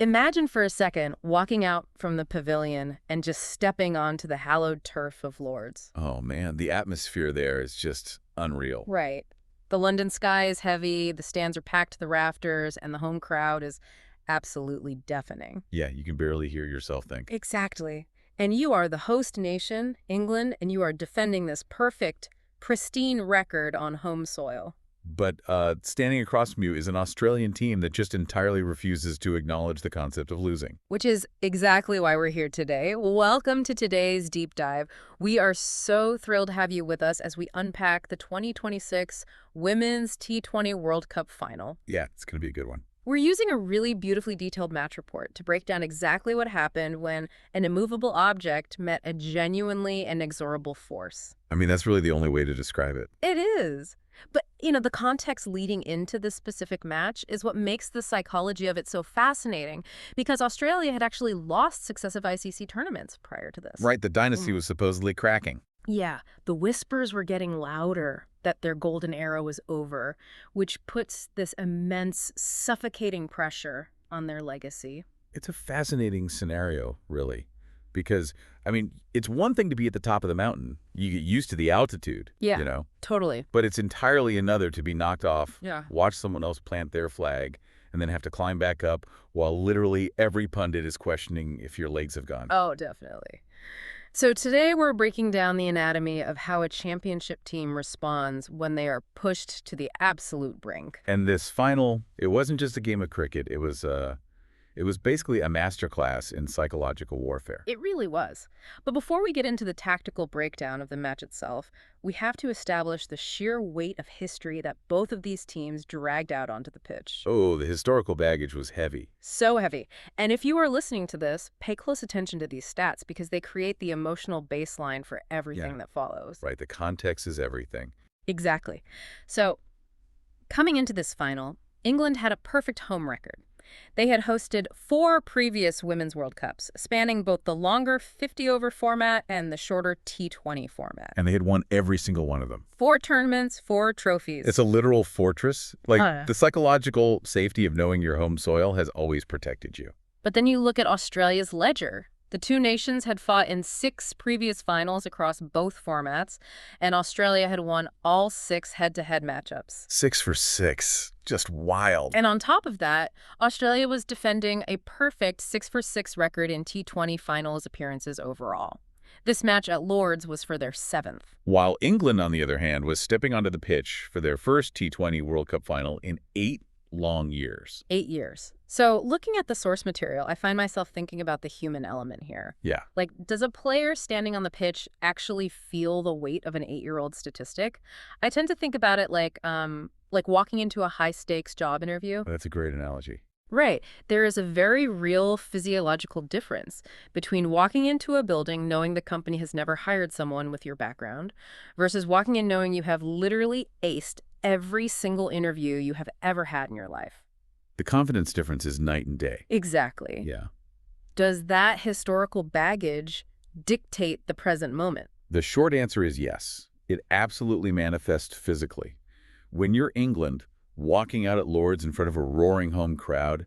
Imagine for a second walking out from the pavilion and just stepping onto the hallowed turf of Lord's. Oh, man, the atmosphere there is just unreal. Right. The London sky is heavy, the stands are packed to the rafters, and the home crowd is absolutely deafening. Yeah, you can barely hear yourself think. Exactly. And you are the host nation, England, and you are defending this perfect, pristine record on home soil. But standing across from you is an Australian team that just entirely refuses to acknowledge the concept of losing. Which is exactly why we're here today. Welcome to today's deep dive. We are so thrilled to have you with us as we unpack the 2026 Women's T20 World Cup final. Yeah, it's going to be a good one. We're using a really beautifully detailed match report to break down exactly what happened when an immovable object met a genuinely inexorable force. I mean, that's really the only way to describe it. It is. But, the context leading into this specific match is what makes the psychology of it so fascinating, because Australia had actually lost successive ICC tournaments prior to this. Right, the dynasty was supposedly cracking. Yeah, the whispers were getting louder that their golden era was over, which puts this immense, suffocating pressure on their legacy. It's a fascinating scenario, really, because, I mean, it's one thing to be at the top of the mountain. You get used to the altitude, Yeah, totally. But it's entirely another to be knocked off, Yeah. watch someone else plant their flag, and then have to climb back up while literally every pundit is questioning if your legs have gone. Oh, definitely. So today we're breaking down the anatomy of how a championship team responds when they are pushed to the absolute brink. And this final, it wasn't just a game of cricket. It was basically a masterclass in psychological warfare. It really was. But before we get into the tactical breakdown of the match itself, we have to establish the sheer weight of history that both of these teams dragged out onto the pitch. Oh, the historical baggage was heavy. So heavy. And if you are listening to this, pay close attention to these stats because they create the emotional baseline for everything that follows. Right, the context is everything. Exactly. So, coming into this final, England had a perfect home record. They had hosted 4 previous Women's World Cups, spanning both the longer 50-over format and the shorter T20 format. And they had won every single one of them. 4 tournaments, 4 trophies. It's a literal fortress. The psychological safety of knowing your home soil has always protected you. But then you look at Australia's ledger. The two nations had fought in 6 previous finals across both formats, and Australia had won all 6 head-to-head matchups. 6 for 6. Just wild. And on top of that, Australia was defending a perfect 6 for 6 record in T20 finals appearances overall. This match at Lord's was for their 7th. While England, on the other hand, was stepping onto the pitch for their first T20 World Cup final in 8 long years. 8 years. So looking at the source material, I find myself thinking about the human element here. Yeah. Does a player standing on the pitch actually feel the weight of an 8-year-old statistic? I tend to think about it like walking into a high-stakes job interview. That's a great analogy. Right. There is a very real physiological difference between walking into a building knowing the company has never hired someone with your background versus walking in knowing you have literally aced every single interview you have ever had in your life. The confidence difference is night and day. Exactly. Yeah. Does that historical baggage dictate the present moment? The short answer is yes. It absolutely manifests physically. When you're England, walking out at Lord's in front of a roaring home crowd,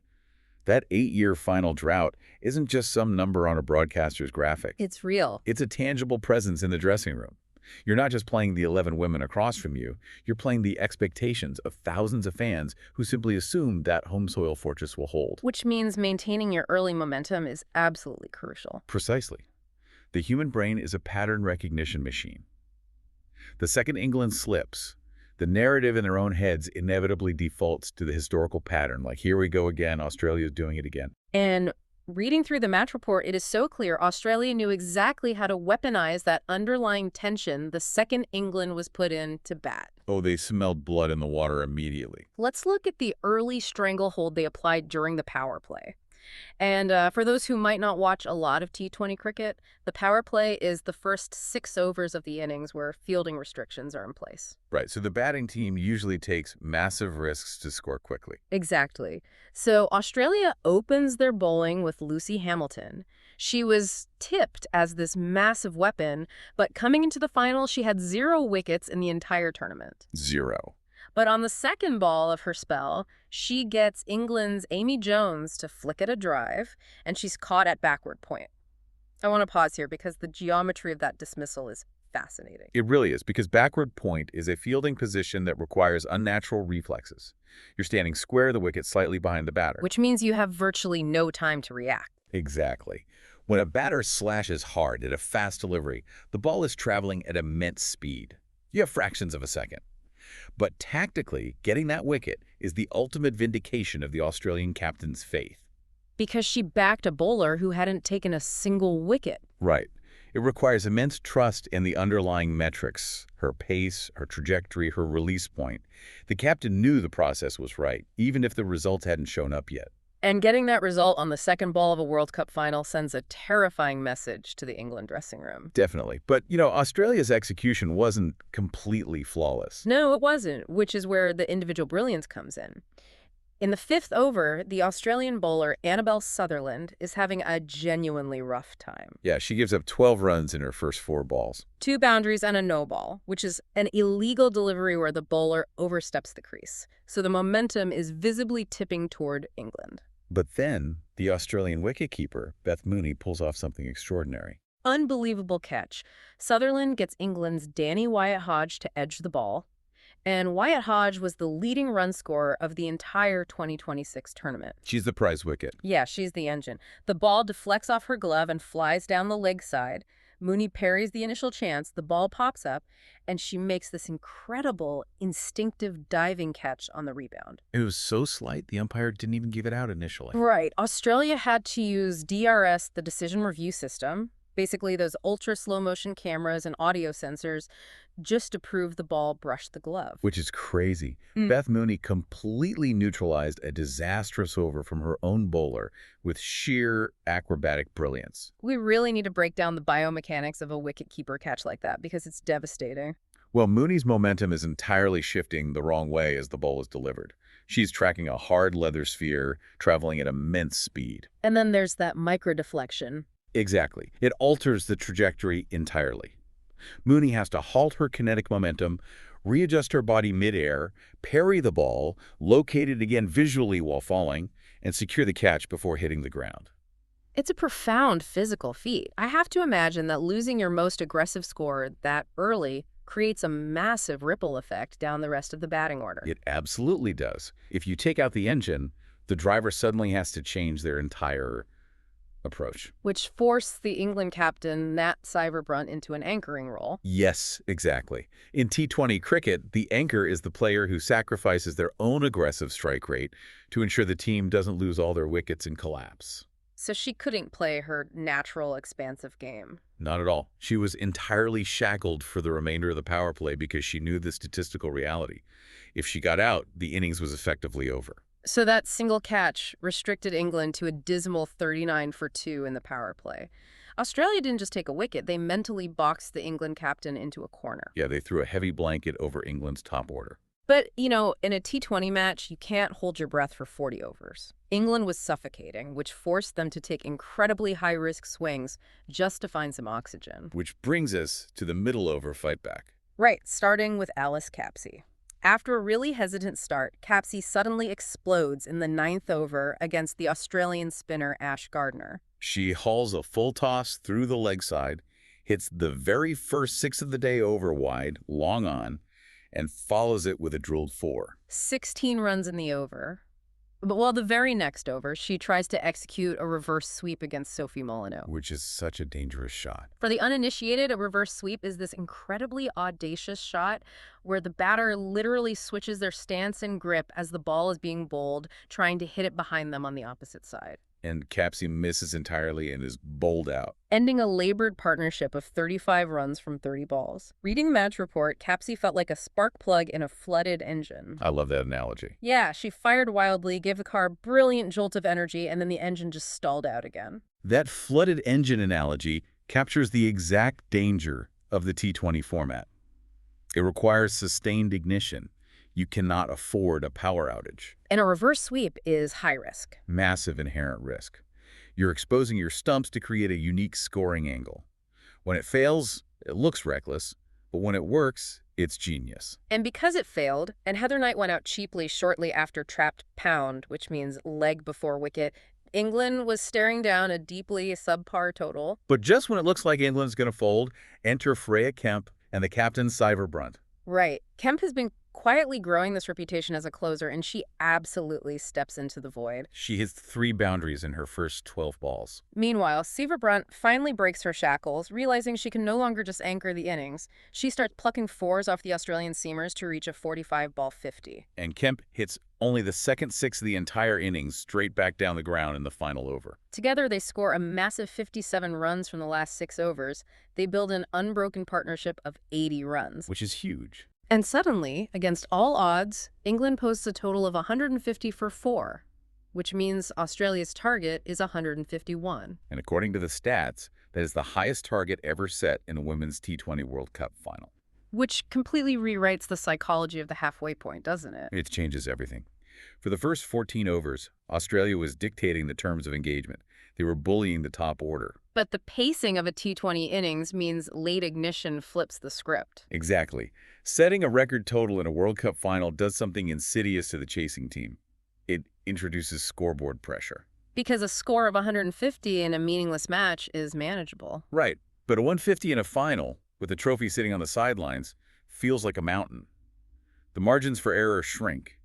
that 8-year final drought isn't just some number on a broadcaster's graphic. It's real. It's a tangible presence in the dressing room. You're not just playing the 11 women across from you, you're playing the expectations of thousands of fans who simply assume that home soil fortress will hold. Which means maintaining your early momentum is absolutely crucial. Precisely. The human brain is a pattern recognition machine. The second England slips, the narrative in their own heads inevitably defaults to the historical pattern, like here we go again, Australia's doing it again. And reading through the match report, it is so clear Australia knew exactly how to weaponize that underlying tension the second England was put in to bat. Oh, they smelled blood in the water immediately. Let's look at the early stranglehold they applied during the power play. And for those who might not watch a lot of T20 cricket, the power play is the first 6 overs of the innings where fielding restrictions are in place. Right, so the batting team usually takes massive risks to score quickly. Exactly. So Australia opens their bowling with Lucy Hamilton. She was tipped as this massive weapon, but coming into the final, she had 0 wickets in the entire tournament. 0. But on the second ball of her spell, she gets England's Amy Jones to flick at a drive, and she's caught at backward point. I want to pause here because the geometry of that dismissal is fascinating. It really is, because backward point is a fielding position that requires unnatural reflexes. You're standing square, the wicket slightly behind the batter. Which means you have virtually no time to react. Exactly. When a batter slashes hard at a fast delivery, the ball is traveling at immense speed. You have fractions of a second. But tactically, getting that wicket is the ultimate vindication of the Australian captain's faith. Because she backed a bowler who hadn't taken a single wicket. Right. It requires immense trust in the underlying metrics, her pace, her trajectory, her release point. The captain knew the process was right, even if the results hadn't shown up yet. And getting that result on the second ball of a World Cup final sends a terrifying message to the England dressing room. Definitely. But, Australia's execution wasn't completely flawless. No, it wasn't, which is where the individual brilliance comes in. In the fifth over, the Australian bowler Annabelle Sutherland is having a genuinely rough time. Yeah, she gives up 12 runs in her first 4 balls. 2 boundaries and a no ball, which is an illegal delivery where the bowler oversteps the crease. So the momentum is visibly tipping toward England. But then, the Australian wicketkeeper, Beth Mooney, pulls off something extraordinary. Unbelievable catch. Sutherland gets England's Danny Wyatt-Hodge to edge the ball. And Wyatt-Hodge was the leading run scorer of the entire 2026 tournament. She's the prize wicket. Yeah, she's the engine. The ball deflects off her glove and flies down the leg side. Mooney parries the initial chance, the ball pops up, and she makes this incredible, instinctive diving catch on the rebound. It was so slight, the umpire didn't even give it out initially. Right. Australia had to use DRS, the decision review system, basically those ultra slow motion cameras and audio sensors, just to prove the ball brushed the glove. Which is crazy. Beth Mooney completely neutralized a disastrous over from her own bowler with sheer acrobatic brilliance. We really need to break down the biomechanics of a wicketkeeper catch like that because it's devastating. Well, Mooney's momentum is entirely shifting the wrong way as the ball is delivered. She's tracking a hard leather sphere, traveling at immense speed. And then there's that microdeflection. Exactly. It alters the trajectory entirely. Mooney has to halt her kinetic momentum, readjust her body midair, parry the ball, locate it again visually while falling, and secure the catch before hitting the ground. It's a profound physical feat. I have to imagine that losing your most aggressive scorer that early creates a massive ripple effect down the rest of the batting order. It absolutely does. If you take out the engine, the driver suddenly has to change their entire approach. Which forced the England captain, Nat Sciver-Brunt, into an anchoring role. Yes, exactly. In T20 cricket, the anchor is the player who sacrifices their own aggressive strike rate to ensure the team doesn't lose all their wickets and collapse. So she couldn't play her natural, expansive game. Not at all. She was entirely shackled for the remainder of the power play because she knew the statistical reality. If she got out, the innings was effectively over. So that single catch restricted England to a dismal 39 for 2 in the power play. Australia didn't just take a wicket, they mentally boxed the England captain into a corner. Yeah, they threw a heavy blanket over England's top order. But, in a T20 match, you can't hold your breath for 40 overs. England was suffocating, which forced them to take incredibly high-risk swings just to find some oxygen. Which brings us to the middle over fight back. Right, starting with Alice Capsey. After a really hesitant start, Capsey suddenly explodes in the 9th over against the Australian spinner Ash Gardner. She hauls a full toss through the leg side, hits the very first 6 of the day over wide, long on, and follows it with a drilled 4. 16 runs in the over. But the very next over, she tries to execute a reverse sweep against Sophie Molyneux. Which is such a dangerous shot. For the uninitiated, a reverse sweep is this incredibly audacious shot where the batter literally switches their stance and grip as the ball is being bowled, trying to hit it behind them on the opposite side. And Capsey misses entirely and is bowled out, ending a labored partnership of 35 runs from 30 balls. Reading the match report, Capsey felt like a spark plug in a flooded engine. I love that analogy. Yeah, she fired wildly, gave the car a brilliant jolt of energy, and then the engine just stalled out again. That flooded engine analogy captures the exact danger of the T20 format. It requires sustained ignition. You cannot afford a power outage. And a reverse sweep is high risk. Massive inherent risk. You're exposing your stumps to create a unique scoring angle. When it fails, it looks reckless, but when it works, It's genius. And because it failed, and Heather Knight went out cheaply shortly after trapped pound, which means leg before wicket, England was staring down a deeply subpar total. But just when it looks like England's going to fold, enter Freya Kemp and the captain Sciver-Brunt. Right. Kemp has been quietly growing this reputation as a closer, and she absolutely steps into the void. She hits 3 boundaries in her first 12 balls. Meanwhile, Sciver-Brunt finally breaks her shackles, realizing she can no longer just anchor the innings. She starts plucking fours off the Australian seamers to reach a 45-ball 50. And Kemp hits only the second 6 of the entire innings straight back down the ground in the final over. Together, they score a massive 57 runs from the last 6 overs. They build an unbroken partnership of 80 runs. Which is huge. And suddenly, against all odds, England posts a total of 150 for 4, which means Australia's target is 151. And according to the stats, that is the highest target ever set in a women's T20 World Cup final. Which completely rewrites the psychology of the halfway point, doesn't it? It changes everything. For the first 14 overs, Australia was dictating the terms of engagement. They were bullying the top order. But the pacing of a T20 innings means late ignition flips the script. Exactly. Setting a record total in a World Cup final does something insidious to the chasing team. It introduces scoreboard pressure. Because a score of 150 in a meaningless match is manageable. Right. But a 150 in a final, with the trophy sitting on the sidelines, feels like a mountain. The margins for error shrink.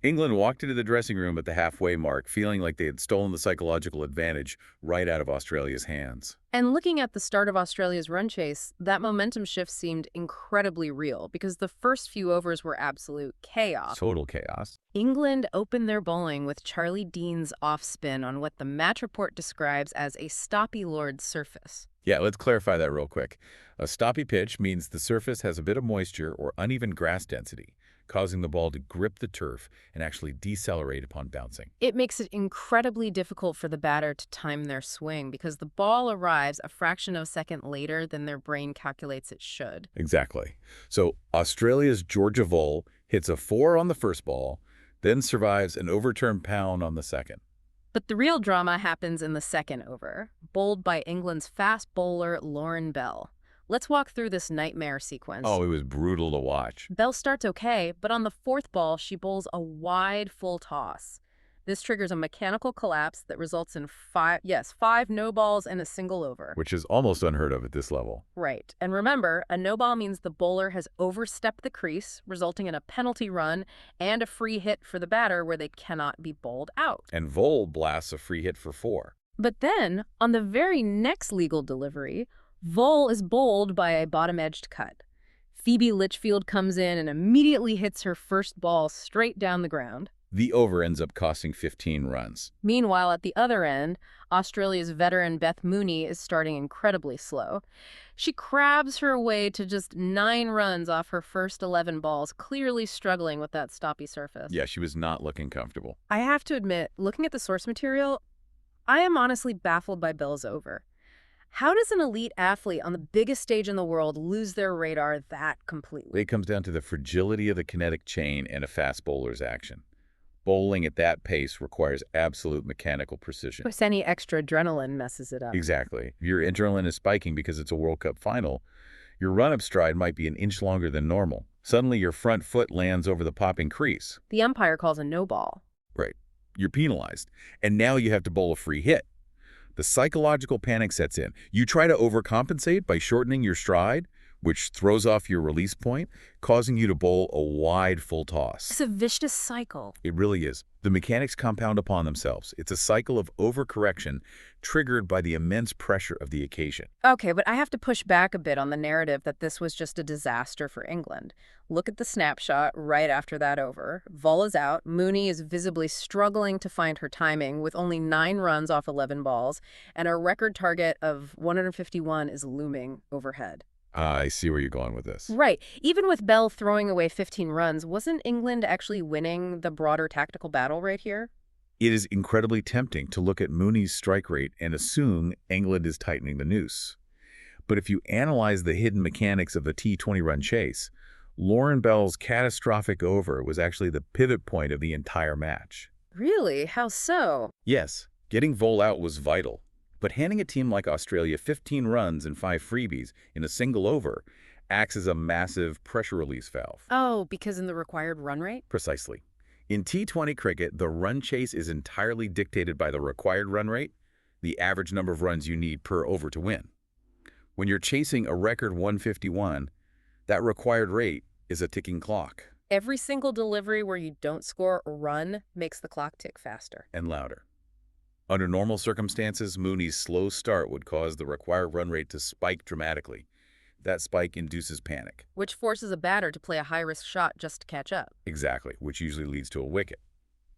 England walked into the dressing room at the halfway mark, feeling like they had stolen the psychological advantage right out of Australia's hands. And looking at the start of Australia's run chase, that momentum shift seemed incredibly real because the first few overs were absolute chaos. Total chaos. England opened their bowling with Charlie Dean's off-spin on what the match report describes as a stoppy lord surface. Yeah, let's clarify that real quick. A stoppy pitch means the surface has a bit of moisture or uneven grass density, causing the ball to grip the turf and actually decelerate upon bouncing. It makes it incredibly difficult for the batter to time their swing because the ball arrives a fraction of a second later than their brain calculates it should. Exactly. So Australia's Georgia Vole hits a 4 on the first ball, then survives an overturned pound on the second. But the real drama happens in the second over, bowled by England's fast bowler Lauren Bell. Let's walk through this nightmare sequence. Oh, it was brutal to watch. Bell starts okay, but on the fourth ball, she bowls a wide full toss. This triggers a mechanical collapse that results in five no balls and a single over. Which is almost unheard of at this level. Right. And remember, a no ball means the bowler has overstepped the crease, resulting in a penalty run and a free hit for the batter where they cannot be bowled out. And Vole blasts a free hit for 4. But then, on the very next legal delivery, Vole is bowled by a bottom-edged cut. Phoebe Litchfield comes in and immediately hits her first ball straight down the ground. The over ends up costing 15 runs. Meanwhile, at the other end, Australia's veteran Beth Mooney is starting incredibly slow. She crabs her way to just 9 runs off her first 11 balls, clearly struggling with that stoppy surface. Yeah, she was not looking comfortable. I have to admit, looking at the source material, I am honestly baffled by Bell's over. How does an elite athlete on the biggest stage in the world lose their radar that completely? It comes down to the fragility of the kinetic chain and a fast bowler's action. Bowling at that pace requires absolute mechanical precision. Plus, any extra adrenaline messes it up. Exactly. If your adrenaline is spiking because it's a World Cup final, your run-up stride might be an inch longer than normal. Suddenly, your front foot lands over the popping crease. The umpire calls a no ball. Right. You're penalized. And now you have to bowl a free hit. The psychological panic sets in. You try to overcompensate by shortening your stride, which throws off your release point, causing you to bowl a wide full toss. It's a vicious cycle. It really is. The mechanics compound upon themselves. It's a cycle of overcorrection triggered by the immense pressure of the occasion. Okay, but I have to push back a bit on the narrative that this was just a disaster for England. Look at the snapshot right after that over. Vole is out. Mooney is visibly struggling to find her timing with only 9 runs off 11 balls, and a record target of 151 is looming overhead. I see where you're going with this. Right. Even with Bell throwing away 15 runs, wasn't England actually winning the broader tactical battle right here? It is incredibly tempting to look at Mooney's strike rate and assume England is tightening the noose. But if you analyze the hidden mechanics of a T20 run chase, Lauren Bell's catastrophic over was actually the pivot point of the entire match. Really? How so? Yes, getting Vole out was vital. But handing a team like Australia 15 runs and 5 freebies in a single over acts as a massive pressure release valve. Oh, because in the required run rate? Precisely. In T20 cricket, the run chase is entirely dictated by the required run rate, the average number of runs you need per over to win. When you're chasing a record 151, that required rate is a ticking clock. Every single delivery where you don't score a run makes the clock tick faster. And louder. Under normal circumstances, Mooney's slow start would cause the required run rate to spike dramatically. That spike induces panic. Which forces a batter to play a high-risk shot just to catch up. Exactly, which usually leads to a wicket.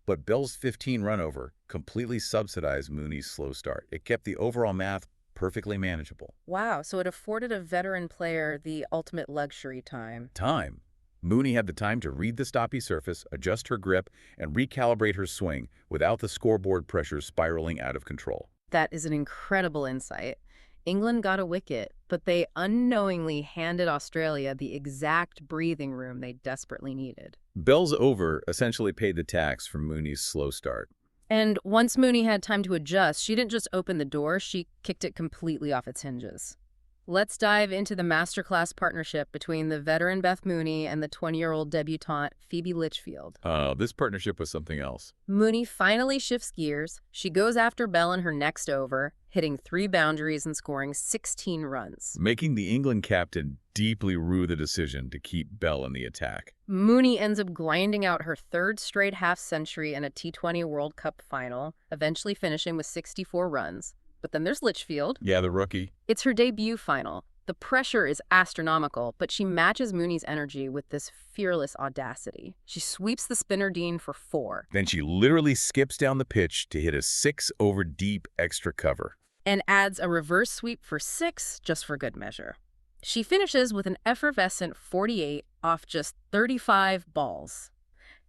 But Bell's 15 run-over completely subsidized Mooney's slow start. It kept the overall math perfectly manageable. Wow, so it afforded a veteran player the ultimate luxury time. Time. Mooney had the time to read the stoppy surface, adjust her grip, and recalibrate her swing without the scoreboard pressure spiraling out of control. That is an incredible insight. England got a wicket, but they unknowingly handed Australia the exact breathing room they desperately needed. Bell's over essentially paid the tax for Mooney's slow start. And once Mooney had time to adjust, she didn't just open the door, she kicked it completely off its hinges. Let's dive into the Masterclass partnership between the veteran Beth Mooney and the 20-year-old debutante Phoebe Litchfield. This partnership was something else. Mooney finally shifts gears. She goes after Bell in her next over, hitting 3 boundaries and scoring 16 runs. Making the England captain deeply rue the decision to keep Bell in the attack. Mooney ends up grinding out her 3rd straight half-century in a T20 World Cup final, eventually finishing with 64 runs. But then there's Litchfield. Yeah, the rookie. It's her debut final. The pressure is astronomical, but she matches Mooney's energy with this fearless audacity. She sweeps the spinner Dean for 4. Then she literally skips down the pitch to hit a 6-over deep extra cover. And adds a reverse sweep for 6 just for good measure. She finishes with an effervescent 48 off just 35 balls.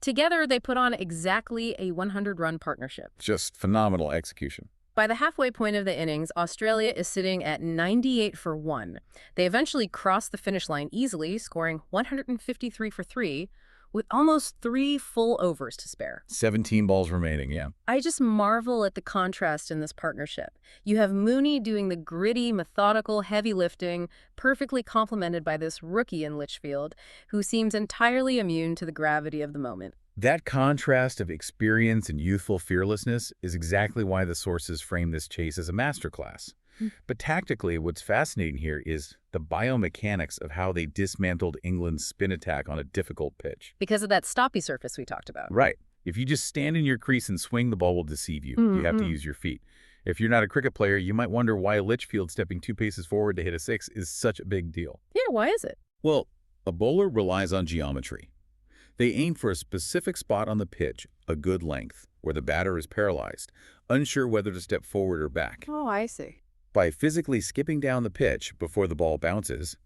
Together, they put on exactly a 100-run partnership. Just phenomenal execution. By the halfway point of the innings, Australia is sitting at 98 for 1. They eventually cross the finish line easily, scoring 153 for 3, with almost 3 full overs to spare. 17 balls remaining, yeah. I just marvel at the contrast in this partnership. You have Mooney doing the gritty, methodical, heavy lifting, perfectly complemented by this rookie in Litchfield, who seems entirely immune to the gravity of the moment. That contrast of experience and youthful fearlessness is exactly why the sources frame this chase as a masterclass. But tactically, what's fascinating here is the biomechanics of how they dismantled England's spin attack on a difficult pitch. Because of that stoppy surface we talked about. Right. If you just stand in your crease and swing, the ball will deceive you. You have to use your feet. If you're not a cricket player, you might wonder why Litchfield stepping 2 paces forward to hit a 6 is such a big deal. Yeah, why is it? Well, a bowler relies on geometry. They aim for a specific spot on the pitch, a good length, where the batter is paralyzed, unsure whether to step forward or back. Oh, I see. By physically skipping down the pitch before the ball bounces,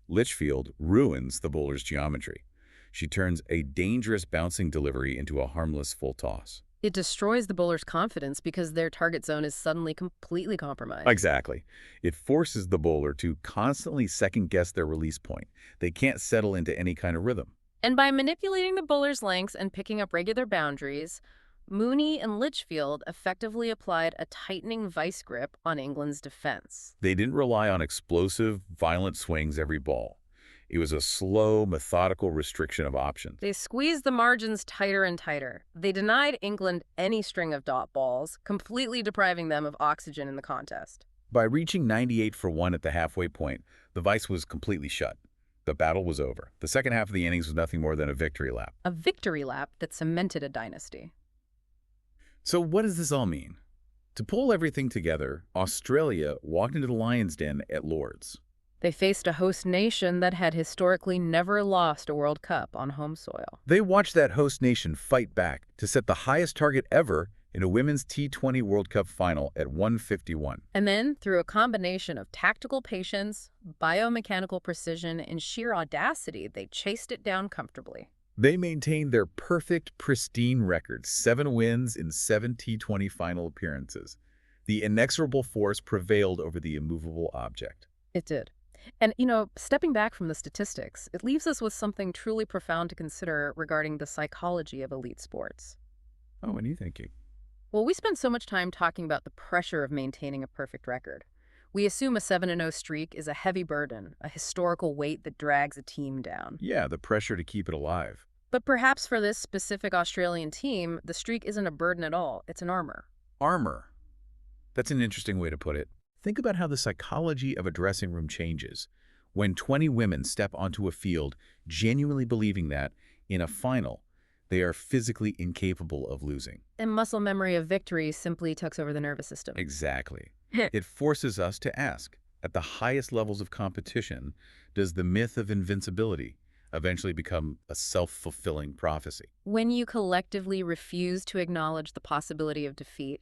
Litchfield ruins the bowler's geometry. She turns a dangerous bouncing delivery into a harmless full toss. It destroys the bowler's confidence because their target zone is suddenly completely compromised. Exactly. It forces the bowler to constantly second-guess their release point. They can't settle into any kind of rhythm. And by manipulating the bowler's lengths and picking up regular boundaries, Mooney and Litchfield effectively applied a tightening vice grip on England's defense. They didn't rely on explosive, violent swings every ball. It was a slow, methodical restriction of options. They squeezed the margins tighter and tighter. They denied England any string of dot balls, completely depriving them of oxygen in the contest. By reaching 98 for 1 at the halfway point, the vice was completely shut. The battle was over. The second half of the innings was nothing more than a victory lap. A victory lap that cemented a dynasty. So what does this all mean? To pull everything together, Australia walked into the Lions' Den at Lord's. They faced a host nation that had historically never lost a World Cup on home soil. They watched that host nation fight back to set the highest target ever in a women's T20 World Cup final at 151. And then, through a combination of tactical patience, biomechanical precision, and sheer audacity, they chased it down comfortably. They maintained their perfect, pristine record, 7 wins in 7 T20 final appearances. The inexorable force prevailed over the immovable object. It did. And, stepping back from the statistics, it leaves us with something truly profound to consider regarding the psychology of elite sports. Oh, what are you thinking? Well, we spend so much time talking about the pressure of maintaining a perfect record. We assume a 7-0 streak is a heavy burden, a historical weight that drags a team down. Yeah, the pressure to keep it alive. But perhaps for this specific Australian team, the streak isn't a burden at all, it's an armor. Armor. That's an interesting way to put it. Think about how the psychology of a dressing room changes when 20 women step onto a field genuinely believing that, in a final, they are physically incapable of losing. And muscle memory of victory simply takes over the nervous system. Exactly. It forces us to ask, at the highest levels of competition, does the myth of invincibility eventually become a self-fulfilling prophecy? When you collectively refuse to acknowledge the possibility of defeat,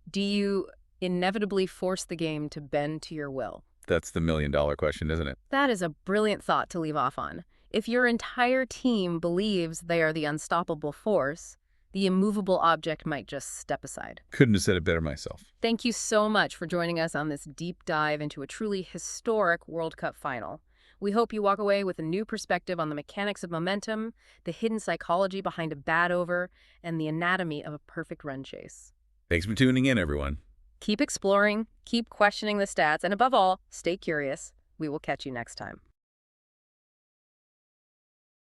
do you inevitably force the game to bend to your will? That's the million-dollar question, isn't it? That is a brilliant thought to leave off on. If your entire team believes they are the unstoppable force, the immovable object might just step aside. Couldn't have said it better myself. Thank you so much for joining us on this deep dive into a truly historic World Cup final. We hope you walk away with a new perspective on the mechanics of momentum, the hidden psychology behind a bad over, and the anatomy of a perfect run chase. Thanks for tuning in, everyone. Keep exploring, keep questioning the stats, and above all, stay curious. We will catch you next time.